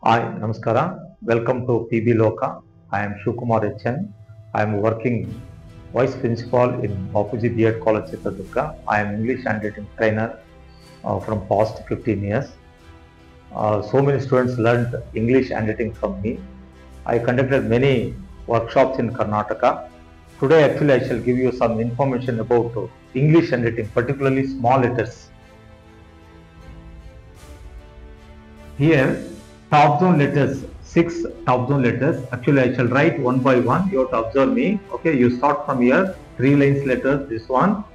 Hi, Namaskara. Welcome to PB Loka. I am Shukumar HN. I am working Vice Principal in Bapuji B.Ed College, Chitradurga. I am English handwriting trainer from past 15 years. So many students learned English handwriting from me. I conducted many workshops in Karnataka. Today actually I shall give you some information about English handwriting, particularly small letters. Here, top zone letters, 6 top zone letters. Actually, I shall write one by one. You have to observe me. Okay, you start from here, 3 lines letters, this one,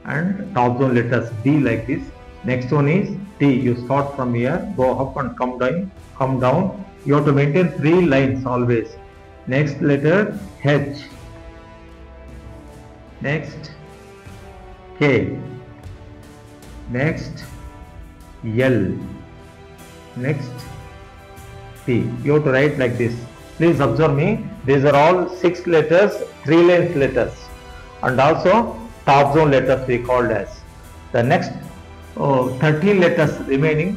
and top zone letters D like this. Next one is T. You start from here, go up and come down, come down. You have to maintain 3 lines always. Next letter H. Next K. Next L. Next P. You have to write like this. Please observe me. These are all 6 letters, 3 lines letters, and also top zone letters we called as. The next 13 letters remaining,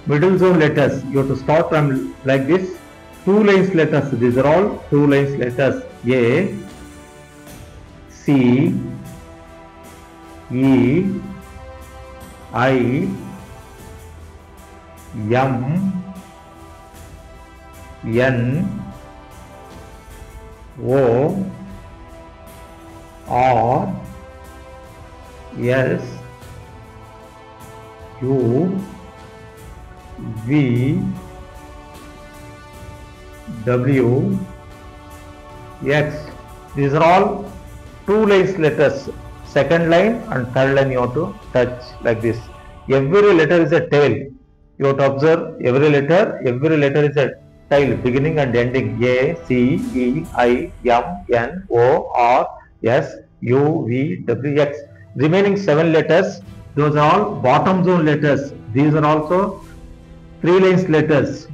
middle zone letters. You have to start from like this. 2 lines letters. These are all 2 lines letters. A, C, E, I, M, N, O, R, S, U, V, W, X. These are all 2 lines letters. Second line and third line you have to touch like this. Every letter is a tail. You have to observe every letter is a tail, beginning and ending. A, C, E, I, M, N, O, R, S, U, V, W, X. Remaining 7 letters, those are all bottom zone letters. These are also 3 lines letters.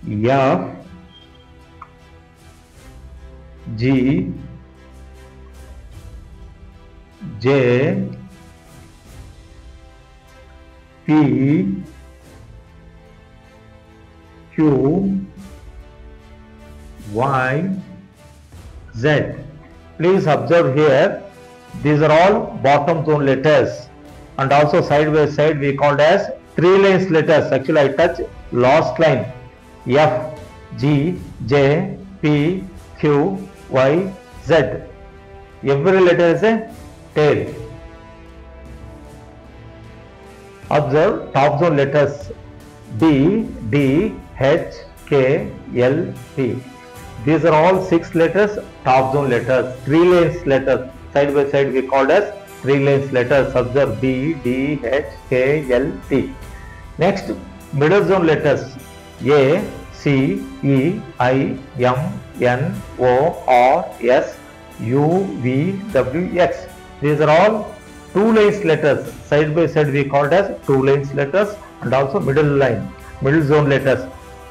F, G, J, P, Q, Y, Z. Please observe here, these are all bottom zone letters, and also side by side we called as 3 lines letters. Actually I touch last line. F, G, J, P, Q, Y, Z. Every letter is a tail. Observe top zone letters D, D, H, K, L, P. These are all 6 letters, top zone letters. 3 lines letters. Side by side we called as 3 lines letters. Observe D, D, H, K, L, P. Next, middle zone letters A, C, E, I, M, N, O, R, S, U, V, W, X. These are all 2 lines letters. Side by side we called as 2 lines letters, and also middle zone letters.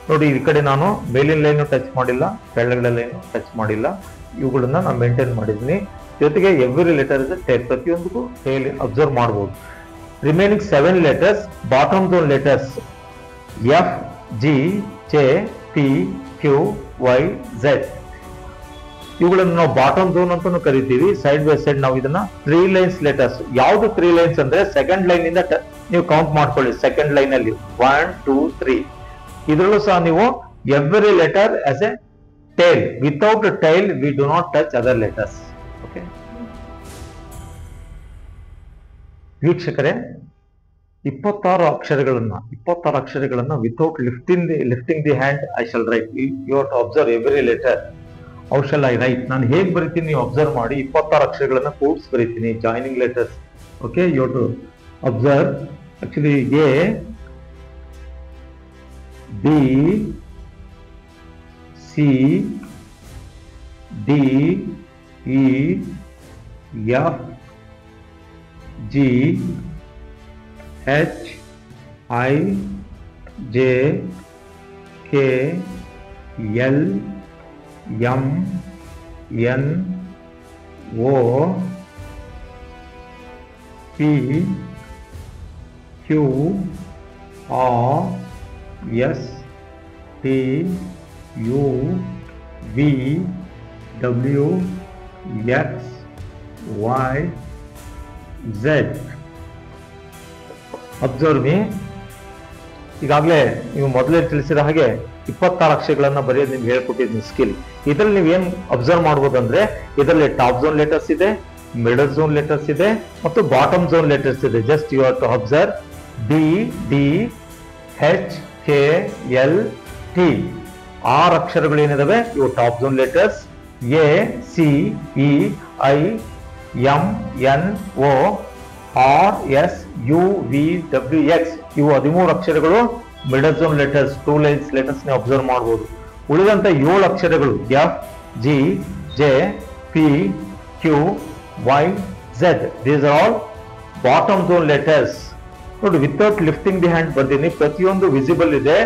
ನೋಡಿ ಈ ಕಡೆ ನಾನು ಮೇಲಿನ line touch ಮಾಡಿಲ್ಲ, ಕೆಳಗಡೆ line touch ಮಾಡಿಲ್ಲ, ಇವುಗಳನ್ನ ನಾನು ಮೇಂಟೈನ್ ಮಾಡಿದ್ದೀನಿ. ಜೊತೆಗೆ ಎವ್ರಿ ಲೆಟರ್ ಇಸ್ ಟೇಲ್, ಪ್ರತಿಯೊಂದಕ್ಕೂ ಟೇಲ್ ಅಬ್ಸರ್ವ್ ಮಾಡಬಹುದು. Remaining 7 letters bottom zone letters F, G, J, P, Q, Y, Z. ಇವುಗಳನ್ನು ನಾವು ಬಾಟಮ್ ಝೋನ್ ಅಂತಾನು ಕರಿತೀವಿ. ಸೈಡ್ ಬೈ ಸೈಡ್ ನಾವು ಇದನ್ನ 3 ಲೈನ್ಸ್ ಲೆಟರ್ಸ್. ಯಾವ್ದು 3 ಲೈನ್ಸ್ ಅಂದ್ರೆ ಸೆಕೆಂಡ್ ಲೈನ್ ಇಂದ ನೀವು ಕೌಂಟ್ ಮಾಡ್ಕೊಳ್ಳಿ. ಸೆಕೆಂಡ್ ಲೈನ್ ಅಲ್ಲಿ 1, 2, 3. ಇದರಲ್ಲೂ ಸಹ ನೀವು every letter as a tail. Without tail we do not touch other letters. Okay ವೀಕ್ಷಕರೇ, 26 ಅಕ್ಷರಗಳನ್ನ without lifting the hand I shall write. You have to observe every letter. How shall I write? ನಾನು ಹೇಗೆ ಬರಿತೀನಿ ನೀವು observe ಮಾಡಿ. 26 ಅಕ್ಷರಗಳನ್ನ ಕೂಡ್ಸ್ ಬರಿತೀನಿ, joining letters. Okay, you have to observe. Actually A, B, C, D, E, F, G, H, I, J, K, L, M, N, O, P, Q, R, S T U V W X Y Z. Observe me. ಈಗಾಗಲೇ ನೀವು ಮೊದಲೇ ತಿಳಿಸಿದ ಹಾಗೆ 26 ಅಕ್ಷರಗಳನ್ನ ಬರೆಯೋದು ನಿಮ್ಗೆ ಹೇಳ್ಕೊಟ್ಟಿದ್ದೀನಿ skill. ಇದರಲ್ಲಿ ನೀವೇನ್ observe ಮಾಡ್ಬೋದಂದ್ರೆ ಇದರಲ್ಲಿ ಟಾಪ್ ಝೋನ್ ಲೆಟರ್ಸ್ ಇದೆ, ಮಿಡಲ್ ಝೋನ್ ಲೆಟರ್ಸ್ ಇದೆ ಮತ್ತು ಬಾಟಮ್ ಝೋನ್ ಲೆಟರ್ಸ್ ಇದೆ. Just you have to observe D D H K L T 6 ಅಕ್ಷರಗಳು ಏನಿದಾವೆ ಇವು top zone letters. A C E I M N O R S U V W X ಇವು 13 ಅಕ್ಷರಗಳು middle zone letters, 2 lines letters ನೀವು observe ಮಾಡಬಹುದು. ಉಳಿದಂತ 7 ಅಕ್ಷರಗಳು F G J P Q Y Z. These are all bottom zone letters. ನೋಡಿ, without lifting the hand ಬರ್ತೀನಿ. ಪ್ರತಿಯೊಂದು visible ಇದೆ,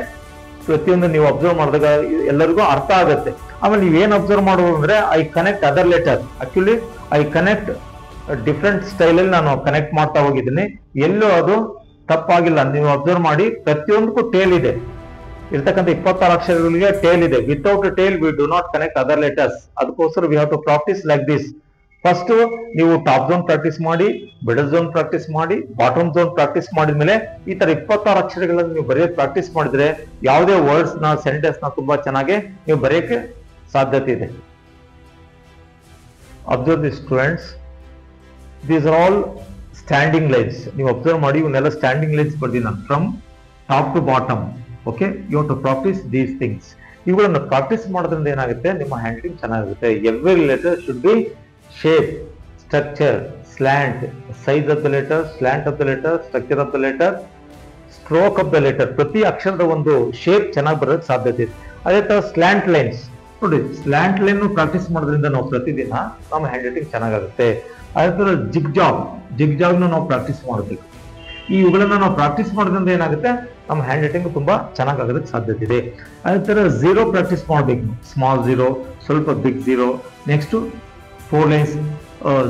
ಪ್ರತಿಯೊಂದು ನೀವು ಅಬ್ಸರ್ವ್ ಮಾಡಿದಾಗ ಎಲ್ಲರಿಗೂ ಅರ್ಥ ಆಗುತ್ತೆ. ಆಮೇಲೆ ನೀವೇನ್ ಅಬ್ಸರ್ವ್ ಮಾಡೋದು ಅಂದ್ರೆ I connect other letter. Actually I connect different style ಅಲ್ಲಿ ನಾನು ಕನೆಕ್ಟ್ ಮಾಡ್ತಾ ಹೋಗಿದ್ದೀನಿ. ಎಲ್ಲೂ ಅದು ತಪ್ಪಾಗಿಲ್ಲ. ನೀವು ಅಬ್ಸರ್ವ್ ಮಾಡಿ, ಪ್ರತಿಯೊಂದಕ್ಕೂ ಟೇಲ್ ಇದೆ. ಇರ್ತಕ್ಕಂಥ 26 ಅಕ್ಷರಗಳಿಗೆ ಟೇಲ್ ಇದೆ. Without tail we do not connect other letters. ಅದಕ್ಕೋಸ್ಕರ we have to practise like this. First ನೀವು ಟಾಪ್ ಝೋನ್ ಪ್ರಾಕ್ಟೀಸ್ ಮಾಡಿ, ಮಿಡಲ್ ಝೋನ್ ಪ್ರಾಕ್ಟೀಸ್ ಮಾಡಿ, ಬಾಟಮ್ ಝೋನ್ ಪ್ರಾಕ್ಟೀಸ್ ಮಾಡಿದ್ಮೇಲೆ ಈ ತರ 26 ಅಕ್ಷರಗಳನ್ನು ನೀವು ಬರೆಯೋದು ಪ್ರಾಕ್ಟೀಸ್ ಮಾಡಿದ್ರೆ ಯಾವುದೇ ವರ್ಡ್ಸ್ ನ ಸೆಂಟೆನ್ಸ್ ನ ತುಂಬಾ ಚೆನ್ನಾಗಿ ನೀವು ಬರೆಯಕ್ಕೆ ಸಾಧ್ಯತೆ ಇದೆ. Observe the students, these are all standing lines. ನೀವು ಅಬ್ಸರ್ವ್ ಮಾಡಿ, ಇವನ್ನೆಲ್ಲ ಸ್ಟ್ಯಾಂಡಿಂಗ್ ಲೈನ್ಸ್ ಬರ್ತೀನಿ ನಾನು from top to bottom. Okay, you have to practise these things. ಇವುಗಳನ್ನು ಪ್ರಾಕ್ಟೀಸ್ ಮಾಡೋದ್ರಿಂದ ಏನಾಗುತ್ತೆ, ನಿಮ್ಮ ಹ್ಯಾಂಡ್ರೈಟಿಂಗ್ ಚೆನ್ನಾಗಿರುತ್ತೆ. Every letter should be shape, structure, slant, size of the letter, slant of the letter, structure of the letter, stroke of the letter. ಪ್ರತಿ ಅಕ್ಷರದ ಒಂದು shape ಚೆನ್ನಾಗಿ ಬರೋದಕ್ಕೆ ಸಾಧ್ಯತೆ ಇದೆ. ಅದೇ ತರ ಸ್ಲ್ಯಾಂಟ್ ಲೈನ್ಸ್ ನೋಡಿ, ಸ್ಲ್ಯಾಂಟ್ ಲೈನ್ ಪ್ರಾಕ್ಟೀಸ್ ಮಾಡೋದ್ರಿಂದ ನಾವು ಪ್ರತಿದಿನ ನಮ್ಮ ಹ್ಯಾಂಡ್ ರೈಟಿಂಗ್ ಚೆನ್ನಾಗುತ್ತೆ. ಅದೇ ತರ ಜಿಗ್ ಜಾಗ್ ನಾವು ಪ್ರಾಕ್ಟೀಸ್ ಮಾಡಬೇಕು. ಇವುಗಳನ್ನ ನಾವು ಪ್ರಾಕ್ಟೀಸ್ ಮಾಡೋದ್ರಿಂದ ಏನಾಗುತ್ತೆ, ನಮ್ಮ ಹ್ಯಾಂಡ್ ರೈಟಿಂಗ್ ತುಂಬಾ ಚೆನ್ನಾಗಾಗೋದಕ್ಕೆ ಸಾಧ್ಯತೆ ಇದೆ. ಅದೇ ತರ ಝೀರೋ ಪ್ರಾಕ್ಟೀಸ್ ಮಾಡಬೇಕು. ಸ್ಮಾಲ್ ಝೀರೋ, ಸ್ವಲ್ಪ ಬಿಗ್ ಝೀರೋ, ನೆಕ್ಸ್ಟ್ 4 ಲೈನ್ಸ್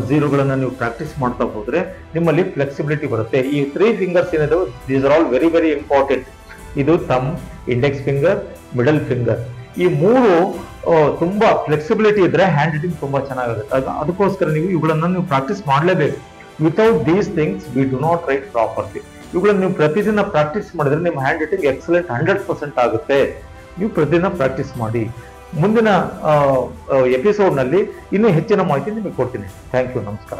ಝೀರೋಗಳನ್ನ ನೀವು ಪ್ರಾಕ್ಟೀಸ್ ಮಾಡ್ತಾ ಹೋದ್ರೆ ನಿಮ್ಮಲ್ಲಿ ಫ್ಲೆಕ್ಸಿಬಿಲಿಟಿ ಬರುತ್ತೆ. ಈ 3 ಫಿಂಗರ್ಸ್ ಏನಿದೆ, these are all very very important. ಇದು thumb, index finger, middle finger. ಈ 3 ತುಂಬಾ ಫ್ಲೆಕ್ಸಿಬಿಲಿಟಿ ಇದ್ರೆ ಹ್ಯಾಂಡ್ ರೈಟಿಂಗ್ ತುಂಬಾ ಚೆನ್ನಾಗುತ್ತೆ. ಅದಕ್ಕೋಸ್ಕರ ನೀವು ಇವುಗಳನ್ನ ನೀವು ಪ್ರಾಕ್ಟೀಸ್ ಮಾಡಲೇಬೇಕು. Without these things we do not right properly. ಇವುಗಳನ್ನ ನೀವು ಪ್ರತಿದಿನ ಪ್ರಾಕ್ಟೀಸ್ ಮಾಡಿದ್ರೆ ನಿಮ್ಮ ಹ್ಯಾಂಡ್ ರೈಟಿಂಗ್ ಎಕ್ಸಲೆಂಟ್ 100% ಆಗುತ್ತೆ. ನೀವು ಪ್ರತಿದಿನ ಪ್ರಾಕ್ಟೀಸ್ ಮಾಡಿ. ಮುಂದಿನ ಎಪಿಸೋಡ್ ನಲ್ಲಿ ಇನ್ನೂ ಹೆಚ್ಚಿನ ಮಾಹಿತಿ ನಿಮಗೆ ಕೊಡ್ತೀನಿ. ಥ್ಯಾಂಕ್ ಯು, ನಮಸ್ಕಾರ.